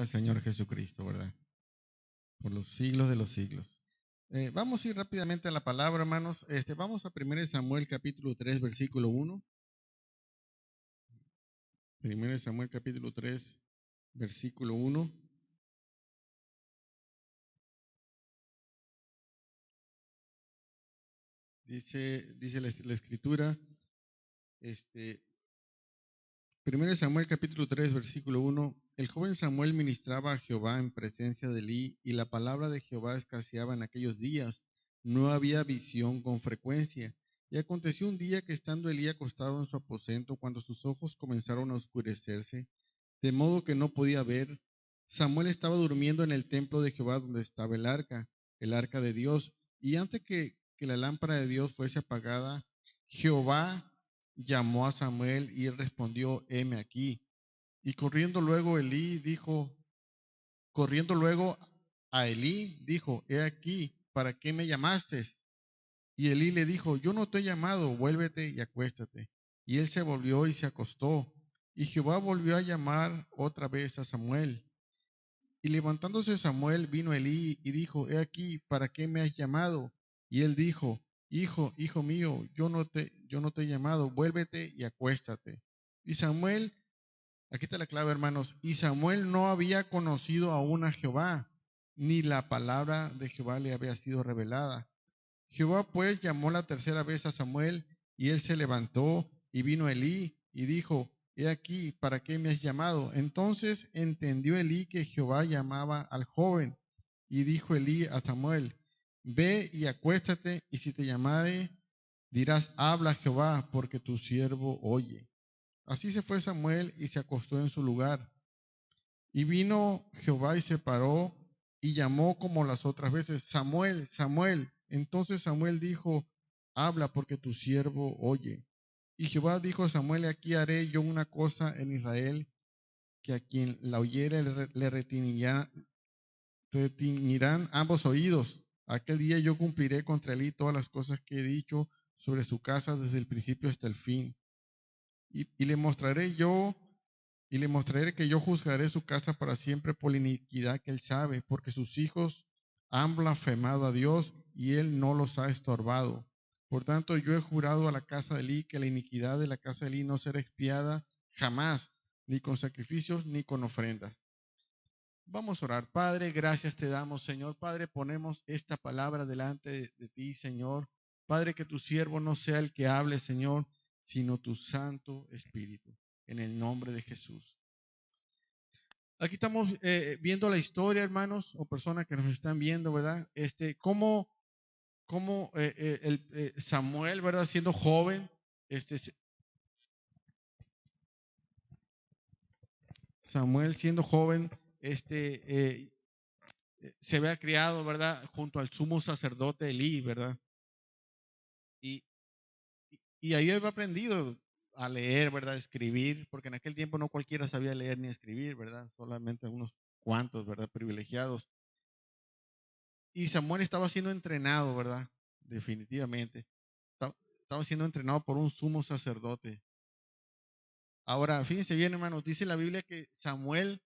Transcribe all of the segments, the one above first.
al Señor Jesucristo, ¿verdad? Por los siglos de los siglos. Vamos a ir rápidamente a la palabra, hermanos. Vamos a 1 Samuel capítulo 3, versículo 1. 1 Samuel capítulo 3, versículo 1. Dice la escritura, 1 Samuel capítulo 3, versículo 1, el joven Samuel ministraba a Jehová en presencia de Elí, y la palabra de Jehová escaseaba en aquellos días. No había visión con frecuencia. Y aconteció un día que estando Elí acostado en su aposento, cuando sus ojos comenzaron a oscurecerse, de modo que no podía ver, Samuel estaba durmiendo en el templo de Jehová donde estaba el arca de Dios. Y antes que la lámpara de Dios fuese apagada, Jehová llamó a Samuel y él respondió, heme aquí. Y corriendo luego a Elí, dijo, he aquí, ¿para qué me llamaste? Y Elí le dijo, yo no te he llamado, vuélvete y acuéstate. Y él se volvió y se acostó. Y Jehová volvió a llamar otra vez a Samuel. Y levantándose Samuel, vino Elí y dijo, he aquí, ¿para qué me has llamado? Y él dijo, hijo mío, yo no te he llamado, vuélvete y acuéstate. Y Samuel, aquí está la clave, hermanos, y Samuel no había conocido aún a Jehová, ni la palabra de Jehová le había sido revelada. Jehová pues llamó la tercera vez a Samuel, y él se levantó y vino a Elí y dijo, he aquí, ¿para qué me has llamado? Entonces entendió Elí que Jehová llamaba al joven, y dijo Elí a Samuel, ve y acuéstate, y si te llamare, dirás, habla Jehová, porque tu siervo oye. Así se fue Samuel y se acostó en su lugar. Y vino Jehová y se paró y llamó como las otras veces, Samuel, Samuel. Entonces Samuel dijo, habla porque tu siervo oye. Y Jehová dijo a Samuel, aquí haré yo una cosa en Israel, que a quien la oyere le retiñirán ambos oídos. Aquel día yo cumpliré contra él todas las cosas que he dicho sobre su casa desde el principio hasta el fin. Y le mostraré que yo juzgaré su casa para siempre por la iniquidad que él sabe, porque sus hijos han blasfemado a Dios y él no los ha estorbado. Por tanto, yo he jurado a la casa de Elí que la iniquidad de la casa de Elí no será expiada jamás, ni con sacrificios ni con ofrendas. Vamos a orar. Padre, gracias te damos, Señor. Padre, ponemos esta palabra delante de ti, Señor. Padre, que tu siervo no sea el que hable, Señor, sino tu Santo Espíritu. En el nombre de Jesús. Aquí estamos viendo la historia, hermanos, o personas que nos están viendo, ¿verdad? Cómo Samuel, ¿verdad? Siendo joven, Samuel siendo joven, se había criado, ¿verdad? Junto al sumo sacerdote Elí, ¿verdad? Y ahí había aprendido a leer, ¿verdad? Escribir, porque en aquel tiempo no cualquiera sabía leer ni escribir, ¿verdad? Solamente unos cuantos, ¿verdad? Privilegiados. Y Samuel estaba siendo entrenado, ¿verdad? Definitivamente. Estaba siendo entrenado por un sumo sacerdote. Ahora, fíjense bien, hermanos, dice la Biblia que Samuel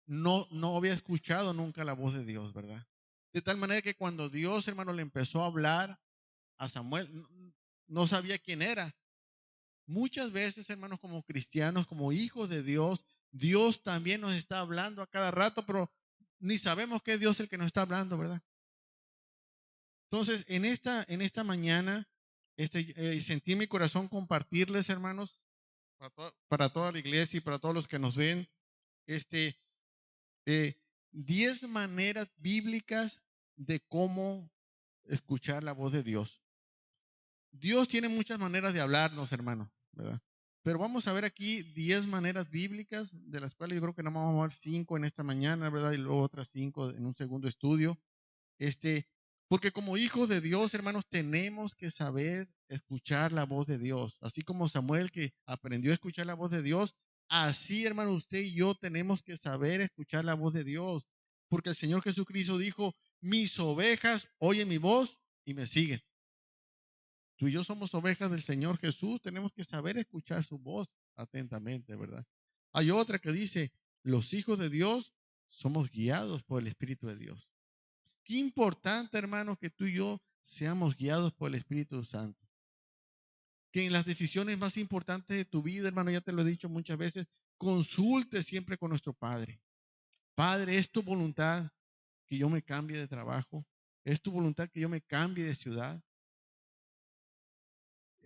no había escuchado nunca la voz de Dios, ¿verdad? De tal manera que cuando Dios, hermano, le empezó a hablar a Samuel, no sabía quién era. Muchas veces, hermanos, como cristianos, como hijos de Dios, Dios también nos está hablando a cada rato, pero ni sabemos que es Dios el que nos está hablando, ¿verdad? Entonces, en esta mañana, sentí en mi corazón compartirles, hermanos, para toda la iglesia y para todos los que nos ven, 10 maneras bíblicas de cómo escuchar la voz de Dios. Dios tiene muchas maneras de hablarnos, hermano, ¿verdad? Pero vamos a ver aquí 10 maneras bíblicas, de las cuales yo creo que no vamos a ver 5 en esta mañana, ¿verdad? Y luego otras 5 en un segundo estudio. Porque como hijos de Dios, hermanos, tenemos que saber escuchar la voz de Dios. Así como Samuel que aprendió a escuchar la voz de Dios, así, hermano, usted y yo tenemos que saber escuchar la voz de Dios. Porque el Señor Jesucristo dijo, mis ovejas oyen mi voz y me siguen. Tú y yo somos ovejas del Señor Jesús, tenemos que saber escuchar su voz atentamente, ¿verdad? Hay otra que dice, los hijos de Dios somos guiados por el Espíritu de Dios. Qué importante, hermanos, que tú y yo seamos guiados por el Espíritu Santo. Que en las decisiones más importantes de tu vida, hermano, ya te lo he dicho muchas veces, consulte siempre con nuestro Padre. Padre, ¿es tu voluntad que yo me cambie de trabajo? ¿Es tu voluntad que yo me cambie de ciudad?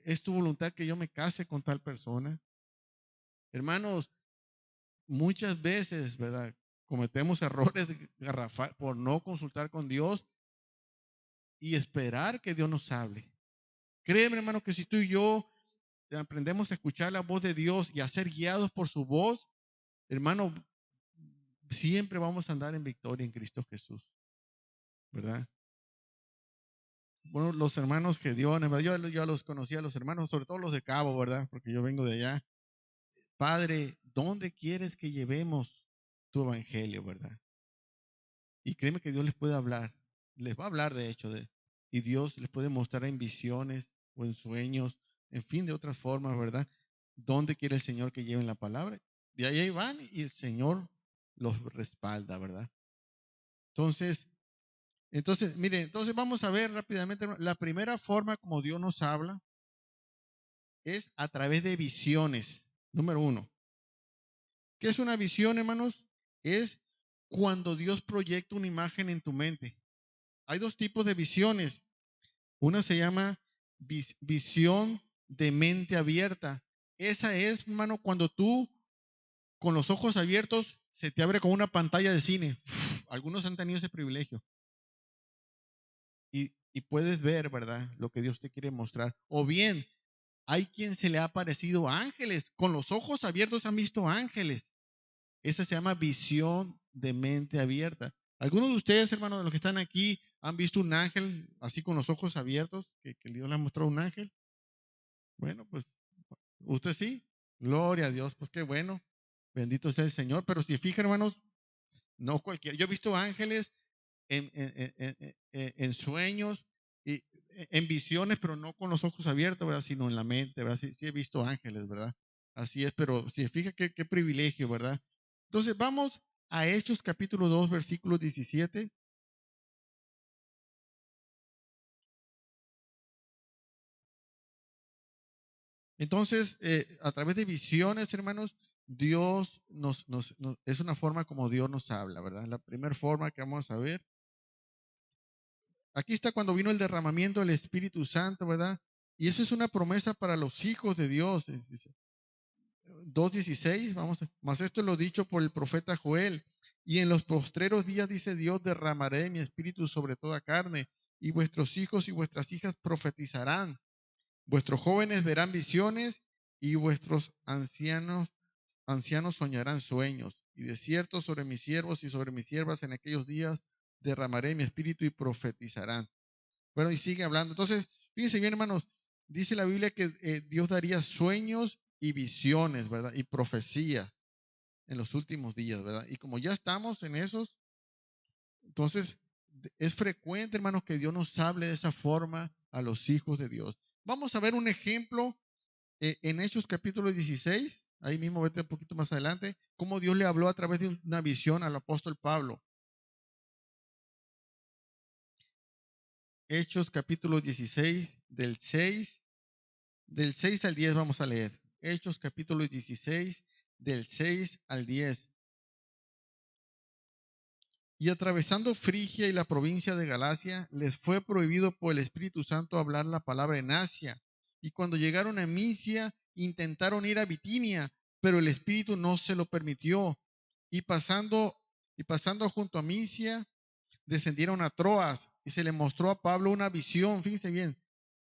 ¿Es tu voluntad que yo me case con tal persona? Hermanos, muchas veces, ¿verdad? Cometemos errores garrafales por no consultar con Dios y esperar que Dios nos hable. Créeme, hermano, que si tú y yo aprendemos a escuchar la voz de Dios y a ser guiados por su voz, hermano, siempre vamos a andar en victoria en Cristo Jesús, ¿verdad? Bueno, los hermanos Gedeones, yo los conocía, los hermanos, sobre todo los de Cabo, ¿verdad? Porque yo vengo de allá. Padre, ¿dónde quieres que llevemos tu evangelio, verdad? Y créeme que Dios les puede hablar, les va a hablar de hecho, y Dios les puede mostrar en visiones o en sueños, en fin, de otras formas, ¿verdad? ¿Dónde quiere el Señor que lleven la palabra? Y ahí van y el Señor los respalda, ¿verdad? Miren, entonces vamos a ver rápidamente, la primera forma como Dios nos habla es a través de visiones. Número uno, ¿qué es una visión, hermanos? Es cuando Dios proyecta una imagen en tu mente. Hay dos tipos de visiones. Una se llama visión de mente abierta. Esa es, hermano, cuando tú con los ojos abiertos se te abre como una pantalla de cine. Algunos han tenido ese privilegio. Y puedes ver, ¿verdad? Lo que Dios te quiere mostrar. O bien, hay quien se le ha aparecido ángeles. Con los ojos abiertos han visto ángeles. Esa se llama visión de mente abierta. ¿Algunos de ustedes, hermanos, de los que están aquí, han visto un ángel así con los ojos abiertos? Que Dios les ha mostrado un ángel. Bueno, pues usted sí. Gloria a Dios, pues qué bueno. Bendito sea el Señor. Pero si fijan, hermanos, no cualquiera. Yo he visto ángeles en sueños y en visiones, pero no con los ojos abiertos, ¿verdad? Sino en la mente, ¿verdad? Sí he visto ángeles, ¿verdad? Así es, pero si fija qué privilegio, ¿verdad? Entonces vamos a Hechos capítulo 2, versículo 17. Entonces, a través de visiones, hermanos, Dios es una forma como Dios nos habla, ¿verdad? La primera forma que vamos a ver. Aquí está cuando vino el derramamiento del Espíritu Santo, ¿verdad? Y eso es una promesa para los hijos de Dios. Dice 2:16, más esto es lo dicho por el profeta Joel. Y en los postreros días, dice Dios, derramaré mi espíritu sobre toda carne, y vuestros hijos y vuestras hijas profetizarán. Vuestros jóvenes verán visiones, y vuestros ancianos soñarán sueños. Y de cierto sobre mis siervos y sobre mis siervas en aquellos días derramaré mi espíritu y profetizarán. Bueno, y sigue hablando. Entonces, fíjense bien, hermanos, dice la Biblia que Dios daría sueños y visiones, ¿verdad? Y profecía en los últimos días, ¿verdad? Y como ya estamos en esos, entonces es frecuente, hermanos, que Dios nos hable de esa forma a los hijos de Dios. Vamos a ver un ejemplo en Hechos capítulo 16, ahí mismo vete un poquito más adelante, cómo Dios le habló a través de una visión al apóstol Pablo. Hechos capítulo 16, del 6 al 10 vamos a leer. Hechos capítulo 16, del 6 al 10. Y atravesando Frigia y la provincia de Galacia, les fue prohibido por el Espíritu Santo hablar la palabra en Asia. Y cuando llegaron a Misia, intentaron ir a Bitinia, pero el Espíritu no se lo permitió. Y pasando junto a Misia, descendieron a Troas y se le mostró a Pablo una visión, fíjense bien,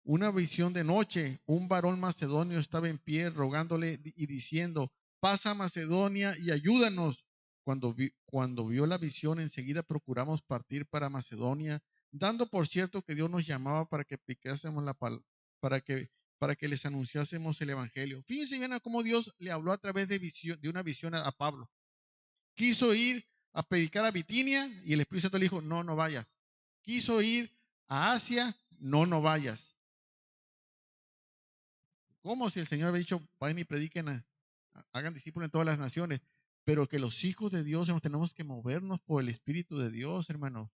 una visión de noche. Un varón macedonio estaba en pie rogándole y diciendo, pasa a Macedonia y ayúdanos. Cuando vio la visión, enseguida procuramos partir para Macedonia, dando por cierto que Dios nos llamaba para que aplicásemos para que les anunciásemos el evangelio. Fíjense bien a cómo Dios le habló a través de una visión a Pablo. Quiso ir a predicar a Bitinia y el Espíritu Santo le dijo, no, no vayas. Quiso ir a Asia, no, no vayas. ¿Cómo si el Señor había dicho, vayan y prediquen, hagan discípulos en todas las naciones? pero que los hijos de Dios, hermanos, tenemos que movernos por el Espíritu de Dios, hermano,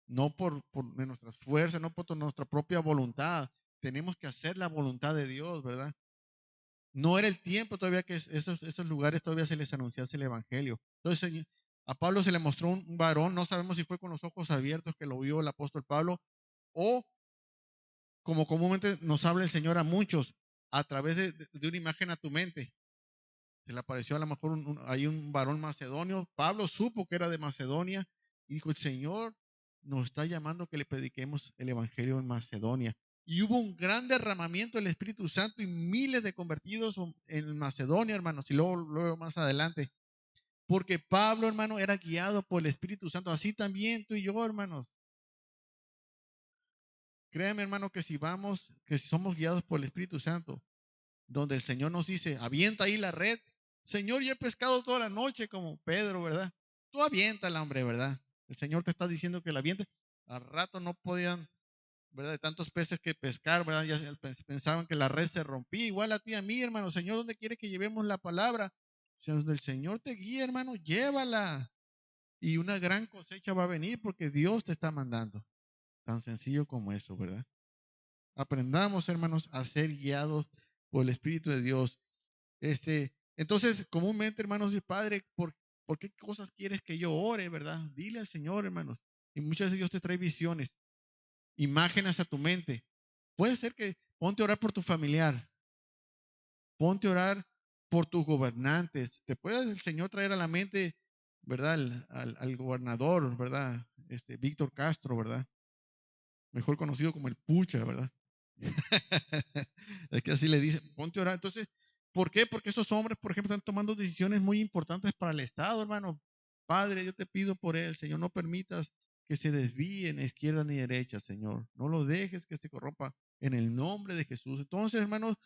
no por nuestras fuerzas, no por nuestra propia voluntad. Tenemos que hacer la voluntad de Dios, ¿verdad? No era el tiempo todavía que esos lugares todavía se les anunciase el Evangelio. Entonces, a Pablo se le mostró un varón, no sabemos si fue con los ojos abiertos que lo vio el apóstol Pablo, o como comúnmente nos habla el Señor a muchos, a través de una imagen a tu mente. Se le apareció a lo mejor hay un varón macedonio. Pablo supo que era de Macedonia y dijo, el Señor nos está llamando que le prediquemos el Evangelio en Macedonia. Y hubo un gran derramamiento del Espíritu Santo y miles de convertidos en Macedonia, hermanos, y luego más adelante. Porque Pablo, hermano, era guiado por el Espíritu Santo. Así también tú y yo, hermanos. Créeme, hermano, que que si somos guiados por el Espíritu Santo, donde el Señor nos dice, avienta ahí la red. Señor, yo he pescado toda la noche como Pedro, ¿verdad? Tú aviéntala, hombre, ¿verdad? El Señor te está diciendo que la aviente. Al rato no podían, ¿verdad? De tantos peces que pescar, ¿verdad? Ya pensaban que la red se rompía. Igual a ti, a mí, hermano. Señor, ¿dónde quiere que llevemos la palabra? Si donde el Señor te guía, hermano, llévala. Y una gran cosecha va a venir porque Dios te está mandando. Tan sencillo como eso, ¿verdad? Aprendamos, hermanos, a ser guiados por el Espíritu de Dios. Entonces, comúnmente, hermanos, dice, Padre, ¿por qué cosas quieres que yo ore, verdad? Dile al Señor, hermanos. Y muchas veces Dios te trae visiones, imágenes a tu mente. Puede ser que ponte a orar por tu familiar, ponte a orar por tus gobernantes. Te puede el Señor traer a la mente, ¿verdad? Al gobernador, ¿verdad? Víctor Castro, ¿verdad? Mejor conocido como el Pucha, ¿verdad? Es que así le dice, ponte a orar. Entonces, ¿por qué? Porque esos hombres, por ejemplo, están tomando decisiones muy importantes para el Estado, hermano. Padre, yo te pido por él, Señor, no permitas que se desvíe ni izquierda ni derecha, Señor. No lo dejes que se corrompa en el nombre de Jesús. Entonces, hermanos,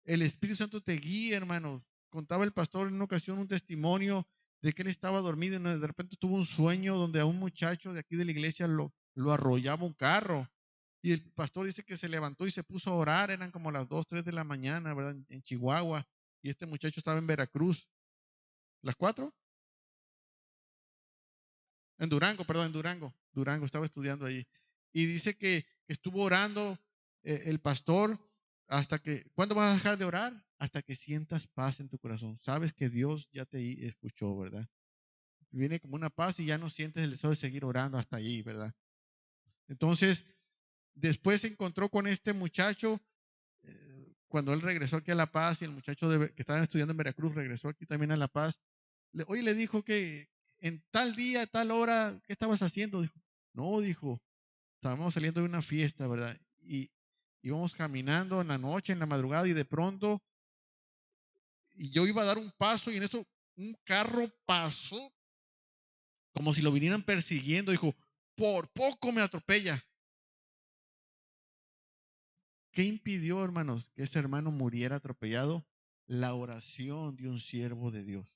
el Espíritu Santo te guía, hermanos. Contaba el pastor en una ocasión un testimonio de que él estaba dormido y de repente tuvo un sueño donde a un muchacho de aquí de la iglesia lo arrollaba un carro. Y el pastor dice que se levantó y se puso a orar, eran como las 2, 3 de la mañana, ¿verdad? En Chihuahua. Y este muchacho estaba en Veracruz. ¿Las 4? En Durango, perdón, en Durango. Durango, estaba estudiando ahí. Y dice que estuvo orando el pastor hasta que, ¿cuándo vas a dejar de orar? Hasta que sientas paz en tu corazón. Sabes que Dios ya te escuchó, ¿verdad? Viene como una paz y ya no sientes el deseo de seguir orando hasta allí, ¿verdad? Entonces, después se encontró con este muchacho cuando él regresó aquí a La Paz y el muchacho que estaba estudiando en Veracruz regresó aquí también a La Paz. Hoy le dijo que en tal día, tal hora, ¿qué estabas haciendo? Dijo, no, dijo, estábamos saliendo de una fiesta, ¿verdad? Y íbamos caminando en la noche, en la madrugada, y de pronto, y yo iba a dar un paso, y en eso un carro pasó como si lo vinieran persiguiendo. Dijo, por poco me atropella. ¿Qué impidió, hermanos, que ese hermano muriera atropellado? La oración de un siervo de Dios.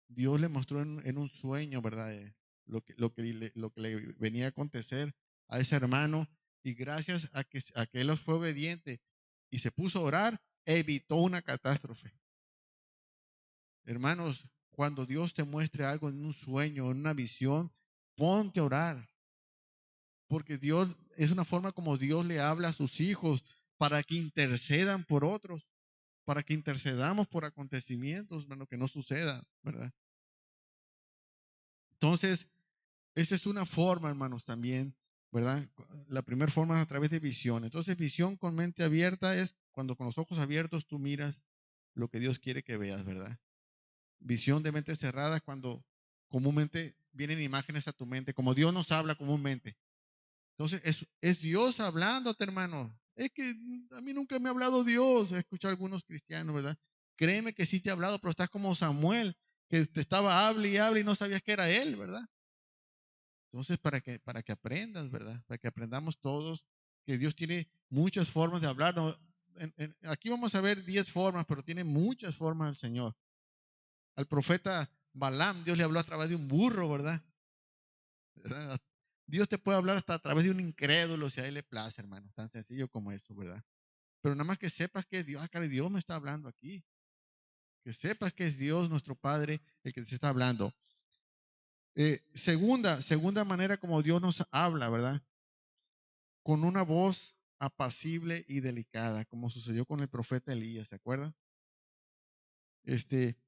Dios le mostró en un sueño, ¿verdad? Lo que le venía a acontecer a ese hermano. Y gracias a que él fue obediente y se puso a orar, evitó una catástrofe. Hermanos, cuando Dios te muestre algo en un sueño, en una visión, ponte a orar. Porque Dios es una forma como Dios le habla a sus hijos para que intercedan por otros, para que intercedamos por acontecimientos, hermano, que no sucedan, ¿verdad? Entonces, esa es una forma, hermanos, también, ¿verdad? La primera forma es a través de visión. Entonces, visión con mente abierta es cuando con los ojos abiertos tú miras lo que Dios quiere que veas, ¿verdad? Visión de mente cerrada es cuando comúnmente vienen imágenes a tu mente, como Dios nos habla comúnmente. Entonces, es Dios hablándote, hermano. Es que a mí nunca me ha hablado Dios. He escuchado a algunos cristianos, ¿verdad? Créeme que sí te ha hablado, pero estás como Samuel, que te estaba hable y no sabías que era él, ¿verdad? Entonces, para que aprendas, ¿verdad? Para que aprendamos todos que Dios tiene muchas formas de hablar. ¿No? Aquí vamos a ver 10 formas, pero tiene muchas formas el Señor. Al profeta Balaam, Dios le habló a través de un burro, ¿verdad? ¿Verdad? Dios te puede hablar hasta a través de un incrédulo si a él le place, hermano. Tan sencillo como eso, ¿verdad? Pero nada más que sepas que Dios, cara, Dios me está hablando aquí. que sepas que es Dios nuestro Padre el que te está hablando. Segunda manera como Dios nos habla, ¿verdad? Con una voz apacible y delicada, como sucedió con el profeta Elías, ¿se acuerdan? Este,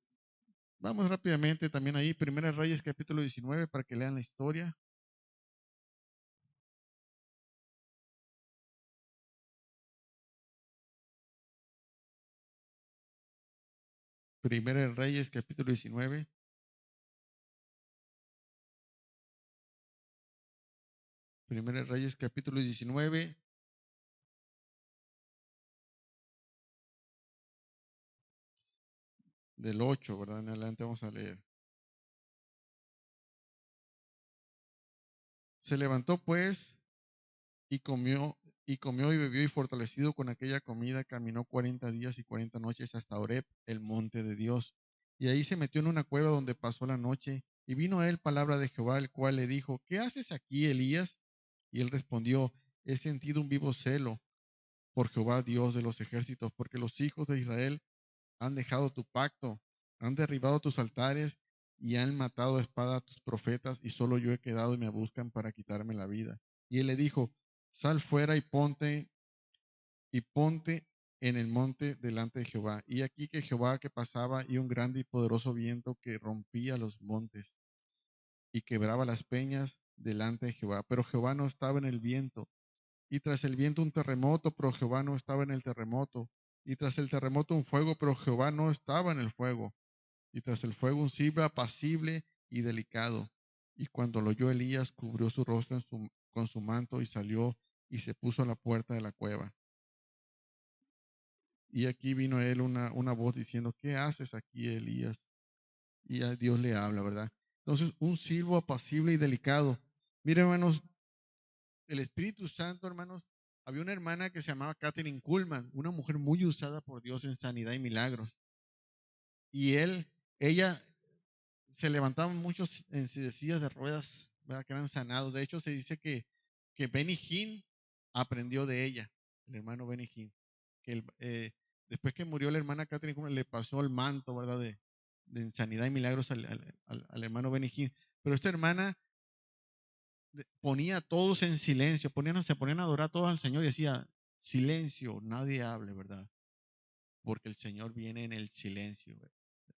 vamos rápidamente también ahí, Primera Reyes capítulo 19, para que lean la historia. Primera Reyes capítulo 19. Primera Reyes capítulo 19, del 8, ¿verdad? En adelante vamos a leer. Se levantó pues y comió y bebió y fortalecido con aquella comida, caminó 40 días y 40 noches hasta Horeb, el monte de Dios. Y ahí se metió en una cueva donde pasó la noche. Y vino a él palabra de Jehová, el cual le dijo, ¿qué haces aquí, Elías? Y él respondió, he sentido un vivo celo por Jehová, Dios de los ejércitos, porque los hijos de Israel han dejado tu pacto, han derribado tus altares y han matado a espada a tus profetas, y solo yo he quedado y me buscan para quitarme la vida. Y él le dijo, sal fuera y ponte en el monte delante de Jehová. Y aquí que Jehová que pasaba y un grande y poderoso viento que rompía los montes y quebraba las peñas delante de Jehová. Pero Jehová no estaba en el viento. Y tras el viento un terremoto, pero Jehová no estaba en el terremoto. Y tras el terremoto un fuego, pero Jehová no estaba en el fuego. Y tras el fuego un silbo apacible y delicado. Y cuando lo oyó Elías, cubrió su rostro con su manto y salió y se puso a la puerta de la cueva. Y aquí vino a él una voz diciendo, ¿qué haces aquí, Elías? Y a Dios le habla, ¿verdad? Entonces, un silbo apacible y delicado. Miren, hermanos, el Espíritu Santo, hermanos, había una hermana que se llamaba Catherine Kuhlman, una mujer muy usada por Dios en sanidad y milagros. Y ella se levantaban muchos en sillas de ruedas, ¿verdad? Que eran sanados. De hecho, se dice que Benny Hinn aprendió de ella, el hermano Benny Hinn. Después que murió la hermana Catherine Kuhlman, le pasó el manto, ¿verdad? De sanidad y milagros al hermano Benny Hinn. Pero esta hermana ponía a todos en silencio, se ponían a adorar todos al Señor y decía, silencio, nadie hable, ¿verdad? Porque el Señor viene en el silencio, ¿verdad?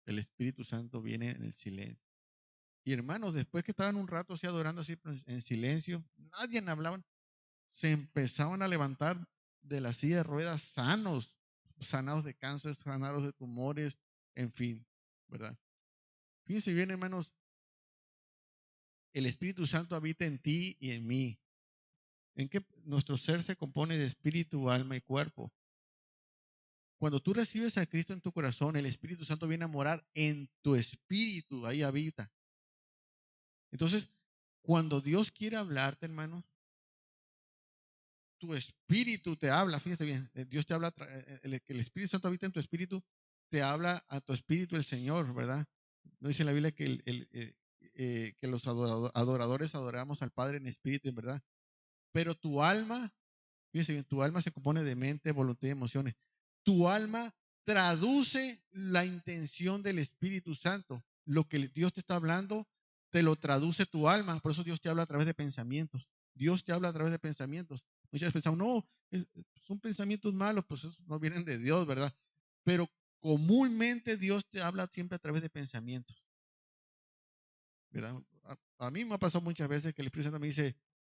El Espíritu Santo viene en el silencio. Y hermanos, después que estaban un rato así adorando así en silencio, nadie hablaba, se empezaban a levantar de la silla de ruedas sanados de cáncer, sanados de tumores, en fin, ¿verdad? Fíjense bien, hermanos, el Espíritu Santo habita en ti y en mí. En que nuestro ser se compone de espíritu, alma y cuerpo. Cuando tú recibes a Cristo en tu corazón, el Espíritu Santo viene a morar en tu espíritu, ahí habita. Entonces, cuando Dios quiere hablarte, hermanos, tu espíritu te habla, fíjese bien, Dios te habla, el Espíritu Santo habita en tu espíritu, te habla a tu espíritu el Señor, ¿verdad? No dice en la Biblia que los adoradores adoramos al Padre en espíritu y en verdad, pero tu alma, fíjense bien, tu alma se compone de mente, voluntad y emociones. Tu alma traduce la intención del Espíritu Santo. Lo que Dios te está hablando, te lo traduce tu alma. Por eso Dios te habla a través de pensamientos. Dios te habla a través de pensamientos. Muchas veces pensamos, no, son pensamientos malos, pues esos no vienen de Dios, ¿verdad? Pero comúnmente Dios te habla siempre a través de pensamientos, ¿verdad? A mí me ha pasado muchas veces que el Espíritu Santo me dice,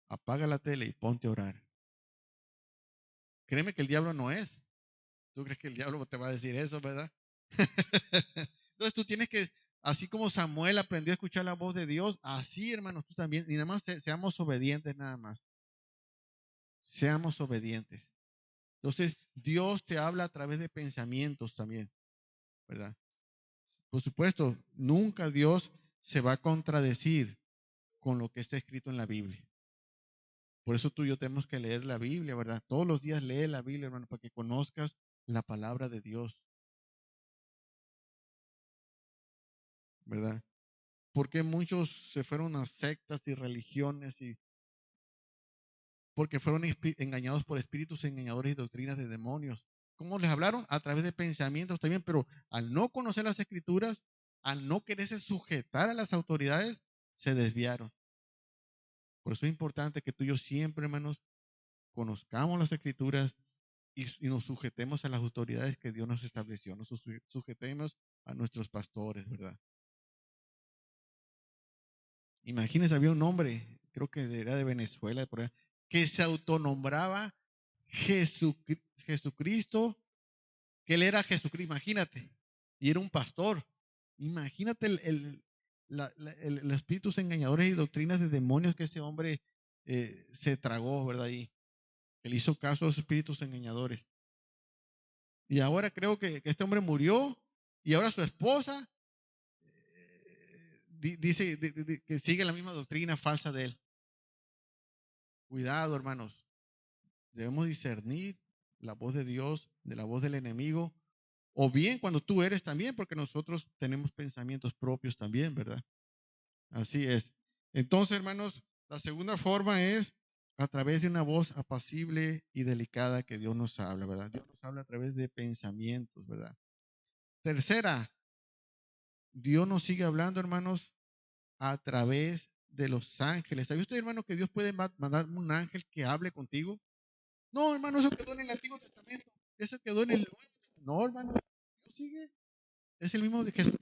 apaga la tele y ponte a orar. Créeme que el diablo no es. ¿Tú crees que el diablo te va a decir eso, verdad? Entonces tú tienes que, así como Samuel aprendió a escuchar la voz de Dios, así hermanos, tú también, y nada más seamos obedientes nada más. Seamos obedientes. Entonces Dios te habla a través de pensamientos también, ¿verdad? Por supuesto, nunca Dios se va a contradecir con lo que está escrito en la Biblia. Por eso tú y yo tenemos que leer la Biblia, ¿verdad? Todos los días lee la Biblia, hermano, para que conozcas la palabra de Dios, ¿verdad? ¿Por qué muchos se fueron a sectas y religiones? Porque fueron engañados por espíritus engañadores y doctrinas de demonios. ¿cómo les hablaron? A través de pensamientos también, pero al no conocer las escrituras, al no quererse sujetar a las autoridades, se desviaron. Por eso es importante que tú y yo siempre, hermanos, conozcamos las escrituras y nos sujetemos a las autoridades que Dios nos estableció, nos sujetemos a nuestros pastores, ¿verdad? Imagínense, había un hombre, creo que era de Venezuela, por ahí, que se autonombraba Jesucristo, que él era Jesucristo, imagínate, y era un pastor. Imagínate los espíritus engañadores y doctrinas de demonios que ese hombre se tragó, ¿verdad? Y él hizo caso a los espíritus engañadores. Y ahora creo que este hombre murió y ahora su esposa dice que sigue la misma doctrina falsa de él. Cuidado, hermanos. Debemos discernir la voz de Dios de la voz del enemigo. O bien cuando tú eres también, porque nosotros tenemos pensamientos propios también, ¿verdad? Así es. Entonces, hermanos, la segunda forma es a través de una voz apacible y delicada que Dios nos habla, ¿verdad? Dios nos habla a través de pensamientos, ¿verdad? Tercera, Dios nos sigue hablando, hermanos, a través de los ángeles. ¿Sabe usted, hermano, que Dios puede mandar un ángel que hable contigo? No, hermano, eso quedó en el Antiguo Testamento. Eso quedó en el Nuevo Testamento. No, hermano, Dios sigue. Es el mismo de Jesús.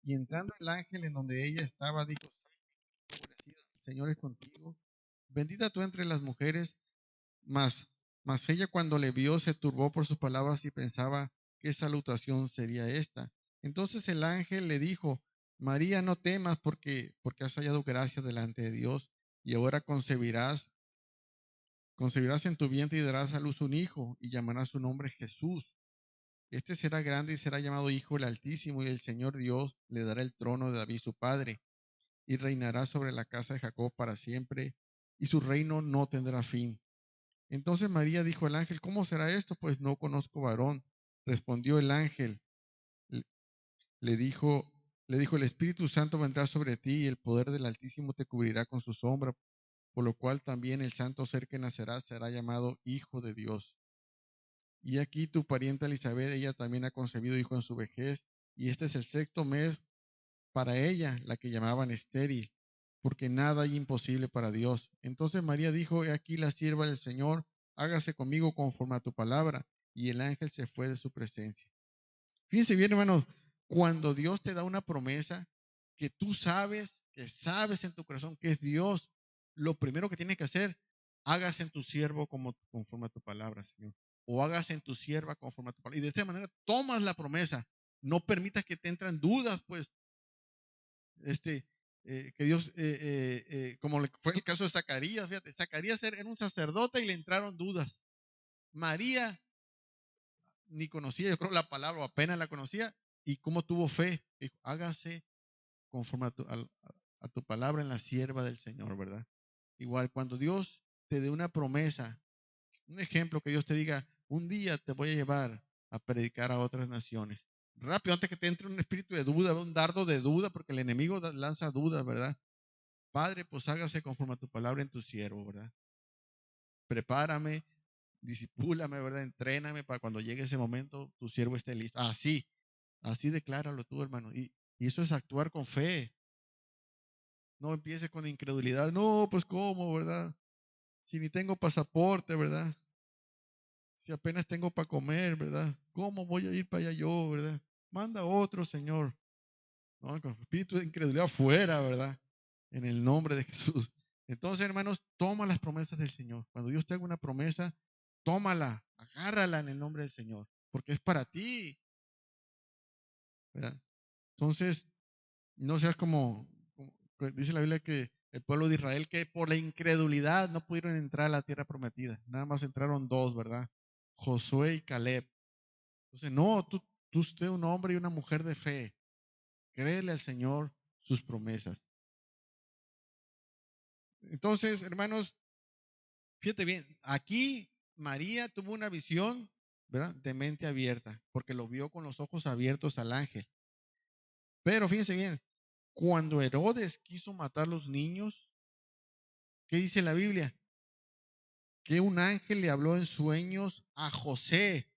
Y entrando el ángel en donde ella estaba, dijo, favorecida, el Señor es contigo. Bendita tú entre las mujeres, mas, mas ella cuando le vio se turbó por sus palabras y pensaba qué salutación sería esta. Entonces el ángel le dijo, María, no temas porque has hallado gracia delante de Dios y ahora concebirás en tu vientre y darás a luz un hijo y llamarás su nombre Jesús. Este será grande y será llamado Hijo del Altísimo y el Señor Dios le dará el trono de David su padre y reinará sobre la casa de Jacob para siempre y su reino no tendrá fin. Entonces María dijo al ángel, ¿cómo será esto? Pues no conozco varón. Respondió el ángel, le dijo, el Espíritu Santo vendrá sobre ti y el poder del Altísimo te cubrirá con su sombra, por lo cual también el santo ser que nacerá será llamado Hijo de Dios. Y aquí tu parienta Elizabeth, ella también ha concebido hijo en su vejez, y este es el sexto mes para ella, la que llamaban estéril, porque nada hay imposible para Dios. Entonces María dijo, he aquí la sierva del Señor, hágase conmigo conforme a tu palabra. y el ángel se fue de su presencia. Fíjense bien, hermanos, cuando Dios te da una promesa que tú sabes, que sabes en tu corazón que es Dios, lo primero que tienes que hacer, hágase en tu siervo como conforme a tu palabra, Señor. O hágase en tu sierva conforme a tu palabra. Y de esta manera tomas la promesa. No permitas que te entren dudas, pues, que Dios, como fue el caso de Zacarías, fíjate, Zacarías era un sacerdote y le entraron dudas. María ni conocía, yo creo, la palabra, o apenas la conocía, y cómo tuvo fe. Dijo, hágase conforme a tu palabra en la sierva del Señor, ¿verdad? Igual, cuando Dios te dé una promesa, un ejemplo, que Dios te diga, un día te voy a llevar a predicar a otras naciones. Rápido, antes que te entre un espíritu de duda, un dardo de duda, porque el enemigo lanza dudas, ¿verdad? Padre, pues hágase conforme a tu palabra en tu siervo, ¿verdad? Prepárame, disipúlame, ¿verdad? Entréname para cuando llegue ese momento, tu siervo esté listo. Así decláralo tú, hermano. Y eso es actuar con fe. No empiece con incredulidad. No, pues cómo, ¿verdad? Si ni tengo pasaporte, ¿verdad? Si apenas tengo para comer, ¿verdad? ¿Cómo voy a ir para allá yo, ¿verdad? Manda otro, Señor. No, con espíritu de incredulidad fuera, ¿verdad? En el nombre de Jesús. Entonces, hermanos, toma las promesas del Señor. Cuando Dios te haga una promesa, tómala, agárrala en el nombre del Señor, porque es para ti, ¿verdad? Entonces, no seas como dice la Biblia que el pueblo de Israel, que por la incredulidad no pudieron entrar a la tierra prometida. Nada más entraron dos, ¿verdad? Josué y Caleb. Entonces, no, tú usted un hombre y una mujer de fe. Créele al Señor sus promesas. Entonces, hermanos, fíjate bien, aquí María tuvo una visión, ¿verdad? De mente abierta, porque lo vio con los ojos abiertos al ángel. Pero fíjense bien, cuando Herodes quiso matar a los niños, ¿qué dice la Biblia? Que un ángel le habló en sueños a José: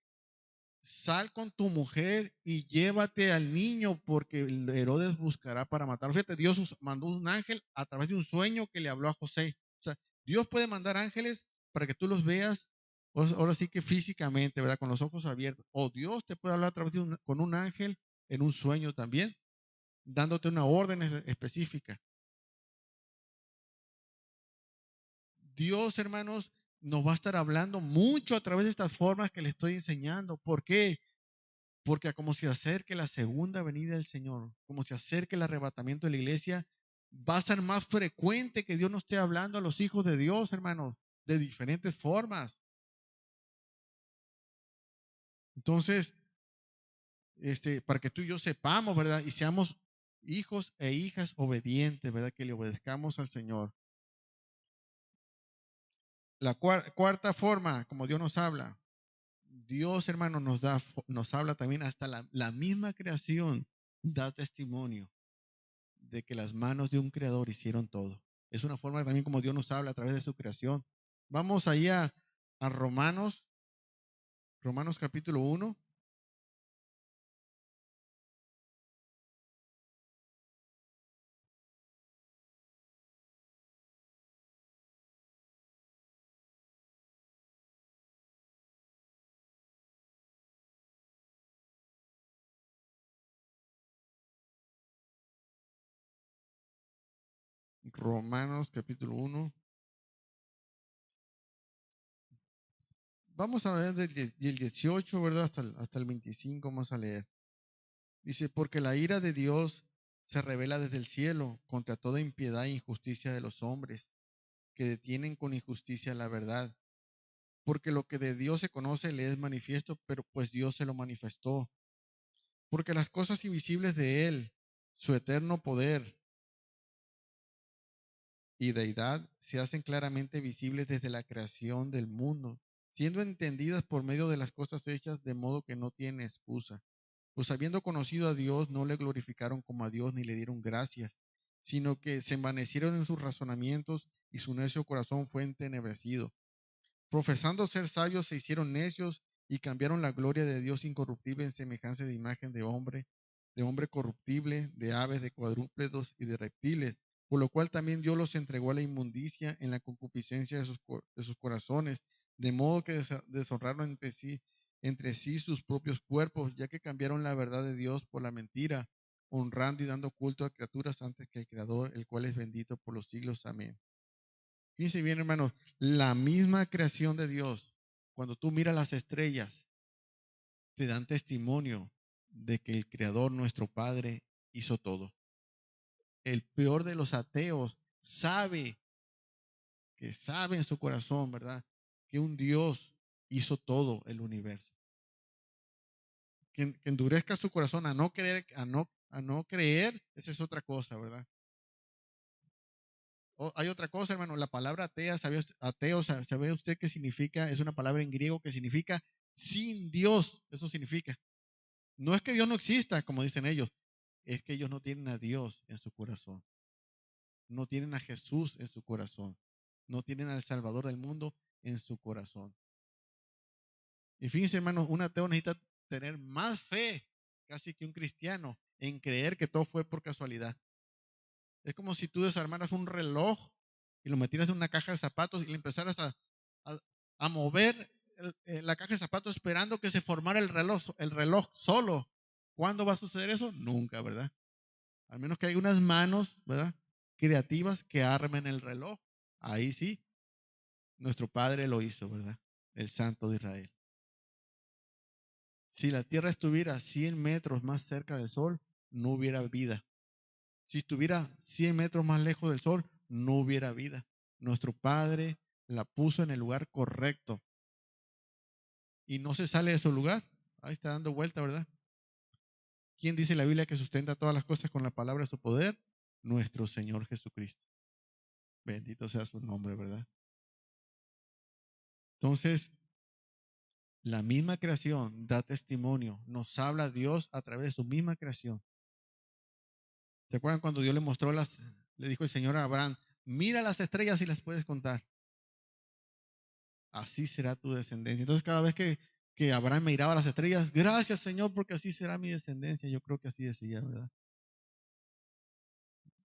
sal con tu mujer y llévate al niño porque Herodes buscará para matarlo. Fíjate, Dios mandó un ángel a través de un sueño que le habló a José. O sea, Dios puede mandar ángeles para que tú los veas, ahora sí que físicamente, ¿verdad? Con los ojos abiertos. O Dios te puede hablar a través con un ángel en un sueño también, dándote una orden específica. Dios, hermanos, nos va a estar hablando mucho a través de estas formas que le estoy enseñando. ¿Por qué? Porque como se acerque la segunda venida del Señor, como se acerque el arrebatamiento de la iglesia, va a ser más frecuente que Dios nos esté hablando a los hijos de Dios, hermanos, de diferentes formas. Entonces, para que tú y yo sepamos, ¿verdad? Y seamos hijos e hijas obedientes, ¿verdad? Que le obedezcamos al Señor. La cuarta forma, como Dios nos habla. Dios, hermano, nos habla también hasta la misma creación, da testimonio de que las manos de un creador hicieron todo. Es una forma también como Dios nos habla a través de su creación. Vamos ahí a Romanos capítulo 1. Romanos capítulo 1. Vamos a ver del 18, ¿verdad? Hasta el 25 vamos a leer. Dice, porque la ira de Dios se revela desde el cielo contra toda impiedad e injusticia de los hombres, que detienen con injusticia la verdad. Porque lo que de Dios se conoce le es manifiesto, pero pues Dios se lo manifestó. Porque las cosas invisibles de Él, su eterno poder y deidad, se hacen claramente visibles desde la creación del mundo, siendo entendidas por medio de las cosas hechas, de modo que no tienen excusa. Pues habiendo conocido a Dios, no le glorificaron como a Dios ni le dieron gracias, sino que se envanecieron en sus razonamientos y su necio corazón fue entenebrecido. Profesando ser sabios, se hicieron necios y cambiaron la gloria de Dios incorruptible en semejanza de imagen de hombre corruptible, de aves, de cuadrúpedos y de reptiles, por lo cual también Dios los entregó a la inmundicia en la concupiscencia de sus corazones, de modo que deshonraron entre sí entre sí sus propios cuerpos, ya que cambiaron la verdad de Dios por la mentira, honrando y dando culto a criaturas antes que al Creador, el cual es bendito por los siglos. Amén. Fíjense bien, hermanos, la misma creación de Dios, cuando tú miras las estrellas, te dan testimonio de que el Creador, nuestro Padre, hizo todo. El peor de los ateos sabe en su corazón, ¿verdad? Que un Dios hizo todo el universo. Que endurezca su corazón a no creer, esa es otra cosa, ¿verdad? Hay otra cosa, hermano, la palabra ateo, ¿sabe usted qué significa? Es una palabra en griego que significa sin Dios, eso significa. No es que Dios no exista, como dicen ellos, es que ellos no tienen a Dios en su corazón, no tienen a Jesús en su corazón, no tienen al Salvador del mundo en su corazón. Y fíjense, hermanos, un ateo necesita tener más fe, casi que un cristiano, en creer que todo fue por casualidad. Es como si tú desarmaras un reloj y lo metieras en una caja de zapatos y le empezaras a, a mover la caja de zapatos esperando que se formara el reloj solo. ¿Cuándo va a suceder eso? Nunca, ¿verdad? Al menos que haya unas manos, ¿verdad? Creativas que armen el reloj. Ahí sí, nuestro Padre lo hizo, ¿verdad? El Santo de Israel. Si la Tierra estuviera 100 metros más cerca del Sol, no hubiera vida. Si estuviera 100 metros más lejos del Sol, no hubiera vida. Nuestro Padre la puso en el lugar correcto y no se sale de su lugar. Ahí está dando vuelta, ¿verdad? ¿Quién dice la Biblia que sustenta todas las cosas con la palabra de su poder? Nuestro Señor Jesucristo. Bendito sea su nombre, ¿verdad? Entonces, la misma creación da testimonio, nos habla Dios a través de su misma creación. ¿Se acuerdan cuando Dios le dijo el Señor a Abraham, mira las estrellas y las puedes contar? Así será tu descendencia. Entonces, cada vez que Abraham miraba las estrellas, gracias Señor, porque así será mi descendencia. Yo creo que así decía, ¿verdad?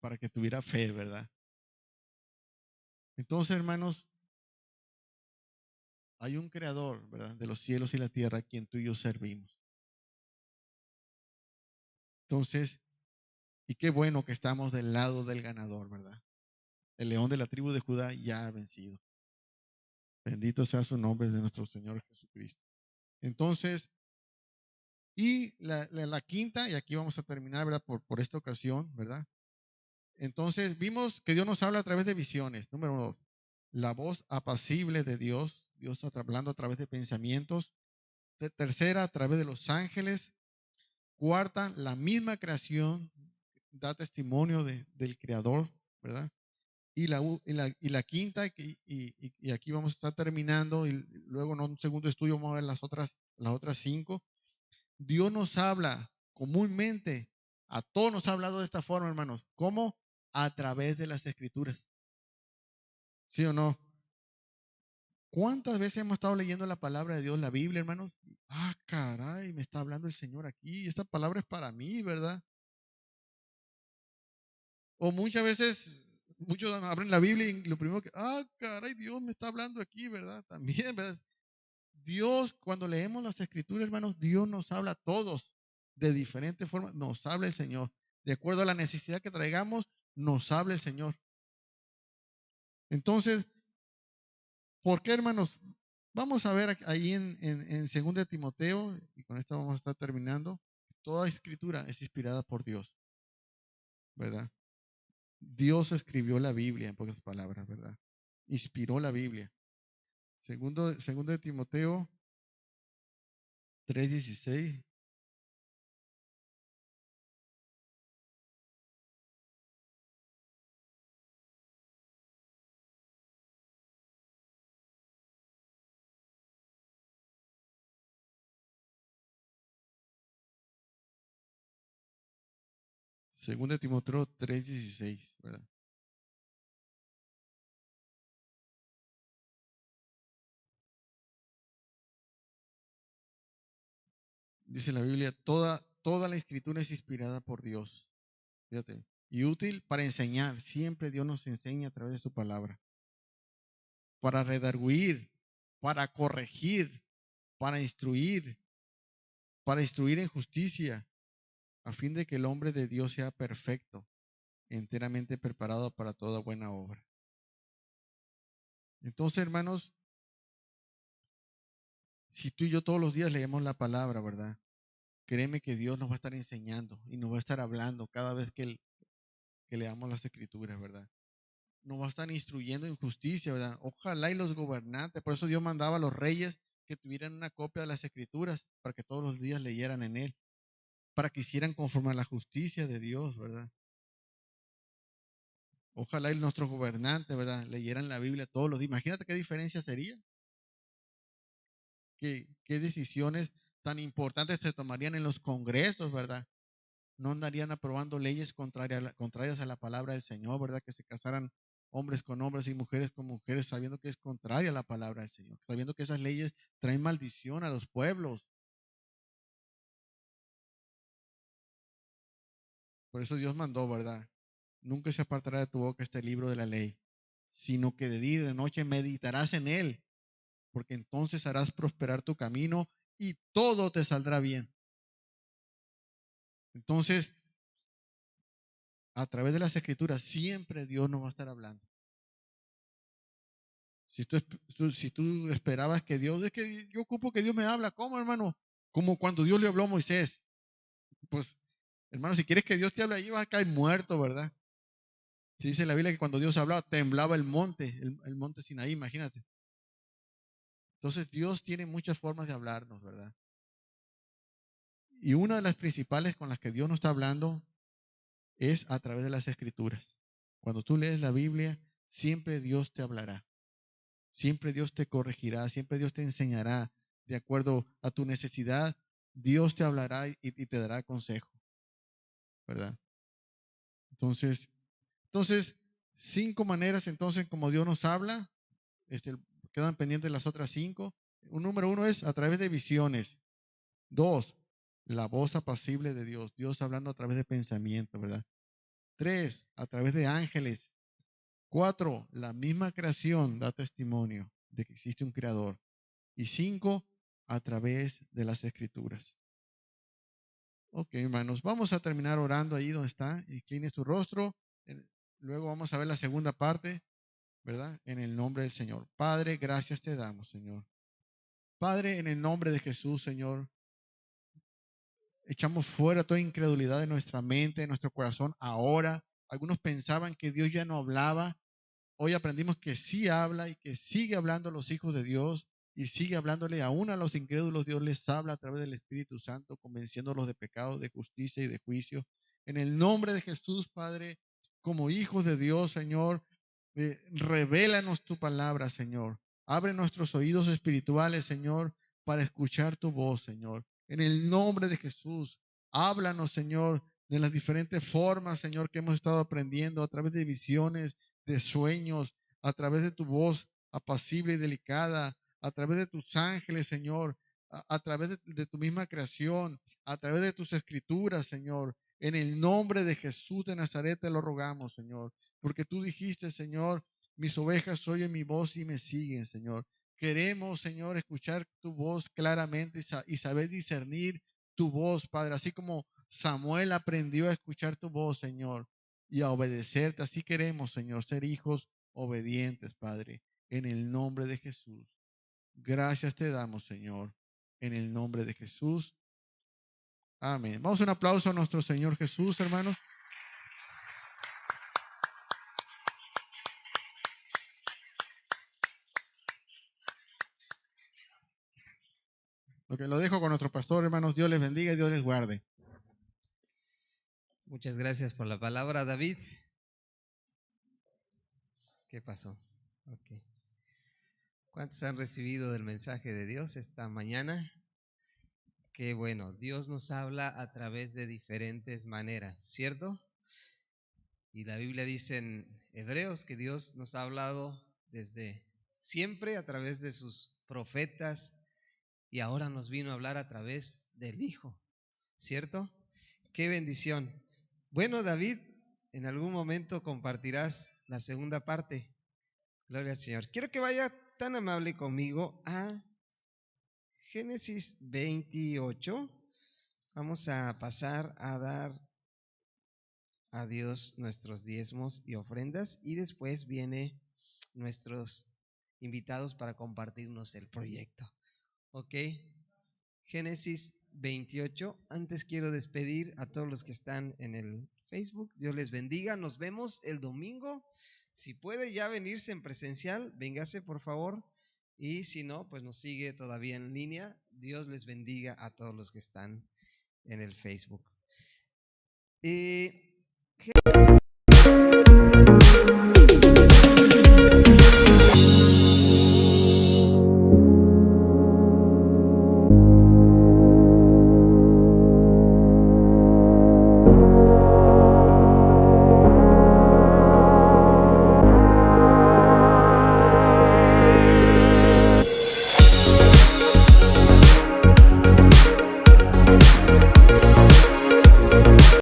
Para que tuviera fe, ¿verdad? Entonces, hermanos, hay un creador, ¿verdad? De los cielos y la tierra, a quien tú y yo servimos. Entonces, y qué bueno que estamos del lado del ganador, ¿verdad? El león de la tribu de Judá ya ha vencido. Bendito sea su nombre de nuestro Señor Jesucristo. Entonces, y la quinta, y aquí vamos a terminar, ¿verdad? Por esta ocasión, ¿verdad? Entonces, vimos que Dios nos habla a través de visiones. Número 2, la voz apacible de Dios, Dios hablando a través de pensamientos. Tercera, a través de los ángeles. Cuarta, la misma creación da testimonio del Creador, ¿verdad? Y la quinta, y aquí vamos a estar terminando, y luego en un segundo estudio vamos a ver las otras 5. Dios nos habla comúnmente, a todos nos ha hablado de esta forma, hermanos. ¿Cómo? A través de las Escrituras. ¿Sí o no? ¿Cuántas veces hemos estado leyendo la palabra de Dios, la Biblia, hermanos? Ah, caray, me está hablando el Señor aquí. Esta palabra es para mí, ¿verdad? O muchas veces, muchos abren la Biblia y lo primero que, ah, caray, Dios me está hablando aquí, ¿verdad? También, ¿verdad? Dios, cuando leemos las Escrituras, hermanos, Dios nos habla a todos de diferentes formas. Nos habla el Señor. De acuerdo a la necesidad que traigamos, nos habla el Señor. Entonces, ¿por qué, hermanos? Vamos a ver ahí en 2 de Timoteo, y con esto vamos a estar terminando. Toda escritura es inspirada por Dios, ¿verdad? Dios escribió la Biblia, en pocas palabras, ¿verdad? Inspiró la Biblia. Segundo de Timoteo 3:16. Segundo de Timoteo 3:16, ¿verdad? Dice la Biblia, toda la escritura es inspirada por Dios. Fíjate. Y útil para enseñar. Siempre Dios nos enseña a través de su palabra. Para redarguir, para corregir. para instruir en justicia, a fin de que el hombre de Dios sea perfecto, enteramente preparado para toda buena obra. Entonces, hermanos, si tú y yo todos los días leemos la palabra, ¿verdad? Créeme que Dios nos va a estar enseñando y nos va a estar hablando cada vez que leamos las escrituras, ¿verdad? Nos va a estar instruyendo en justicia, ¿verdad? Ojalá y los gobernantes, por eso Dios mandaba a los reyes que tuvieran una copia de las escrituras para que todos los días leyeran en él, para que hicieran conforme a la justicia de Dios, ¿verdad? Ojalá y nuestros gobernantes, ¿verdad? Leyeran la Biblia todos los días. Imagínate qué diferencia sería, qué decisiones tan importantes se tomarían en los congresos, ¿verdad? No andarían aprobando leyes contrarias a la palabra del Señor, ¿verdad? Que se casaran hombres con hombres y mujeres con mujeres, sabiendo que es contraria a la palabra del Señor, sabiendo que esas leyes traen maldición a los pueblos. Por eso Dios mandó, ¿verdad? Nunca se apartará de tu boca este libro de la ley, sino que de día y de noche meditarás en él, porque entonces harás prosperar tu camino y todo te saldrá bien. Entonces, a través de las escrituras, siempre Dios nos va a estar hablando. Si tú esperabas que Dios, es que yo ocupo que Dios me habla, ¿cómo, hermano? Como cuando Dios le habló a Moisés. Pues, hermano, si quieres que Dios te hable ahí, vas a caer muerto, ¿verdad? Se dice en la Biblia que cuando Dios hablaba, temblaba el monte, el monte Sinaí, imagínate. Entonces, Dios tiene muchas formas de hablarnos, ¿verdad? Y una de las principales con las que Dios nos está hablando es a través de las escrituras. Cuando tú lees la Biblia, siempre Dios te hablará. Siempre Dios te corregirá, siempre Dios te enseñará de acuerdo a tu necesidad. Dios te hablará y te dará consejo, ¿verdad? Entonces, 5 maneras entonces como Dios nos habla. Quedan pendientes las otras 5. Número 1 es a través de visiones. 2, la voz apacible de Dios. Dios hablando a través de pensamiento, ¿verdad? 3, a través de ángeles. 4, la misma creación da testimonio de que existe un creador. Y 5, a través de las escrituras. Ok, hermanos, vamos a terminar orando ahí donde está. Incline su rostro. Luego vamos a ver la segunda parte, ¿verdad? En el nombre del Señor. Padre, gracias te damos, Señor. Padre, en el nombre de Jesús, Señor, echamos fuera toda incredulidad de nuestra mente, de nuestro corazón ahora. Algunos pensaban que Dios ya no hablaba. Hoy aprendimos que sí habla y que sigue hablando a los hijos de Dios y sigue hablándole aún a los incrédulos. Dios les habla a través del Espíritu Santo, convenciéndolos de pecado, de justicia y de juicio. En el nombre de Jesús, Padre, como hijos de Dios, Señor, revélanos tu palabra, Señor. Abre nuestros oídos espirituales, Señor, para escuchar tu voz, Señor. En el nombre de Jesús, háblanos, Señor, de las diferentes formas, Señor, que hemos estado aprendiendo a través de visiones, de sueños, a través de tu voz apacible y delicada, a través de tus ángeles, Señor, a través de tu misma creación, a través de tus escrituras, Señor. En el nombre de Jesús de Nazaret te lo rogamos, Señor, porque tú dijiste, Señor, mis ovejas oyen mi voz y me siguen, Señor. Queremos, Señor, escuchar tu voz claramente y saber discernir tu voz, Padre, así como Samuel aprendió a escuchar tu voz, Señor, y a obedecerte. Así queremos, Señor, ser hijos obedientes, Padre, en el nombre de Jesús. Gracias te damos, Señor, en el nombre de Jesús. Amén. Vamos a un aplauso a nuestro Señor Jesús, hermanos. Lo dejo con nuestro pastor, hermanos. Dios les bendiga y Dios les guarde. Muchas gracias por la palabra, David. ¿Qué pasó? Okay. ¿Cuántos han recibido del mensaje de Dios esta mañana? Qué bueno, Dios nos habla a través de diferentes maneras, ¿cierto? Y la Biblia dice en Hebreos que Dios nos ha hablado desde siempre a través de sus profetas y ahora nos vino a hablar a través del Hijo, ¿cierto? Qué bendición. Bueno, David, en algún momento compartirás la segunda parte. Gloria al Señor. Quiero que vaya tan amable conmigo a Génesis 28. Vamos a pasar a dar a Dios nuestros diezmos y ofrendas y después viene nuestros invitados para compartirnos el proyecto. ¿Ok? Génesis 28. Antes quiero despedir a todos los que están en el Facebook. Dios les bendiga. Nos vemos el domingo. Si puede ya venirse en presencial, véngase por favor. Y si no, pues nos sigue todavía en línea. Dios les bendiga a todos los que están en el Facebook.